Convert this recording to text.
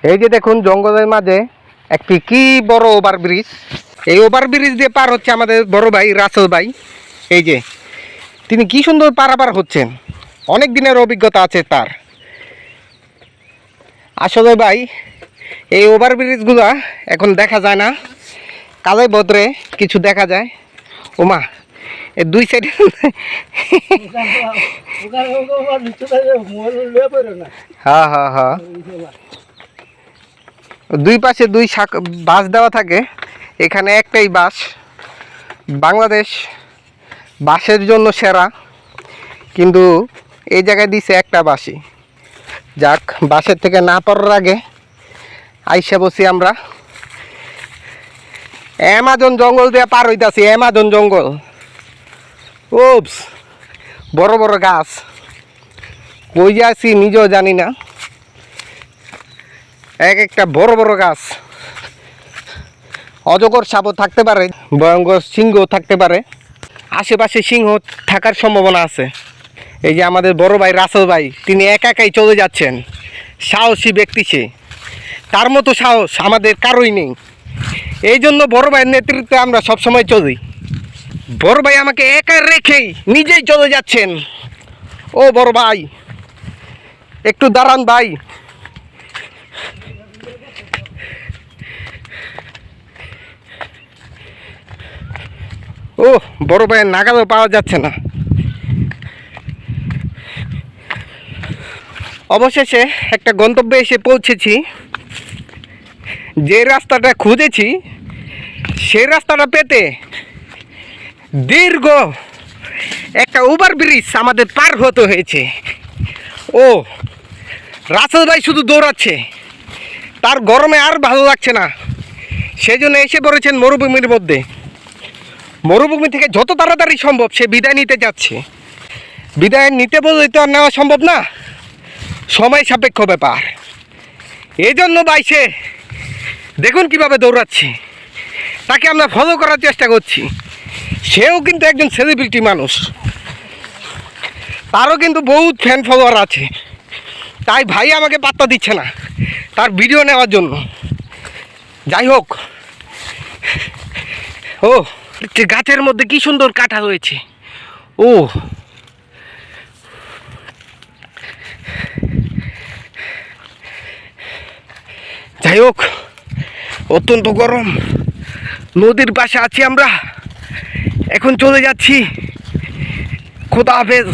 এই যে দেখুন জঙ্গলের মাঝে একটি কি বড় ওভারব্রিজ। এই ওভারব্রিজ দিয়ে পার হচ্ছে আমাদের বড় ভাই রাসেল ভাই। এই যে তিনি কি সুন্দর পারাপার হচ্ছেন, অনেক দিনের অভিজ্ঞতা আছে তার। আসলে ভাই এই ওভারব্রিজগুলো এখন দেখা যায় না, কালে বদরে কিছু দেখা যায়। ওমা এই দুই সাইডে হ্যাঁ হ্যাঁ হ্যাঁ, দুই পাশে দুই বাস দেওয়া থাকে। এখানে একটাই বাস, বাংলাদেশ বাসের জন্য সেরা, কিন্তু এই জায়গায় দিছে একটা বাসই। যাক, বাসের থেকে না পড়ার আগে আইসা বসি আমরা। অ্যামাজন জঙ্গল দিয়ে পার হইতাছি, অ্যামাজন জঙ্গল। ওপস, বড় বড় গাছ, কই যে আছি নিজেও জানি না। এক একটা বড় বড় গাছ, অজগর সাপও থাকতে পারে, ভয়ঙ্কর সিংহ থাকতে পারে, আশেপাশে সিংহ থাকার সম্ভাবনা আছে। এই যে আমাদের বড় ভাই রাসেল ভাই, তিনি একা একাই চলে যাচ্ছেন। সাহসী ব্যক্তি সে, তার মতো সাহস আমাদের কারোই নেই। এই জন্য বড় ভাইয়ের নেতৃত্বে আমরা সবসময় চলি। বড় ভাই আমাকে একা রেখেই নিজেই চলে যাচ্ছেন। ও বড় ভাই, একটু দাঁড়ান ভাই। ও বড় ভাইয়ের নাগালও পাওয়া যাচ্ছে না। অবশেষে একটা গন্তব্যে এসে পৌঁছেছি। যে রাস্তাটা খুঁজেছি সেই রাস্তাটা পেতে দীর্ঘ একটা ওভারব্রিজ আমাদের পার হতে হয়েছে। ও রাসেল ভাই শুধু দৌড়াচ্ছে, তার গরমে আর ভালো লাগছে না, সেই জন্য এসে পড়েছেন মরুভূমির মধ্যে। মরুভূমি থেকে যত তাড়াতাড়ি সম্ভব সে বিদায় নিতে যাচ্ছে। বিদায় নিতে বললে তো আর নেওয়া সম্ভব না, সময় সাপেক্ষ ব্যাপার। এই জন্য ভাই সে দেখুন কিভাবে দৌড়াচ্ছে, তাকে আমরা ফলো করার চেষ্টা করছি। সেও কিন্তু একজন সেলিব্রিটি মানুষ, তারও কিন্তু বহুত ফ্যান ফলোয়ার আছে। তাই ভাই আমাকে পাত্তা দিচ্ছে না তার ভিডিও নেওয়ার জন্য। যাই হোক, ও গাছের মধ্যে কি সুন্দর কাটা রয়েছে। ও যাই হোক, অত্যন্ত গরম, নদীর পাশে আছি আমরা, এখন চলে যাচ্ছি। খোদা হাফেজ।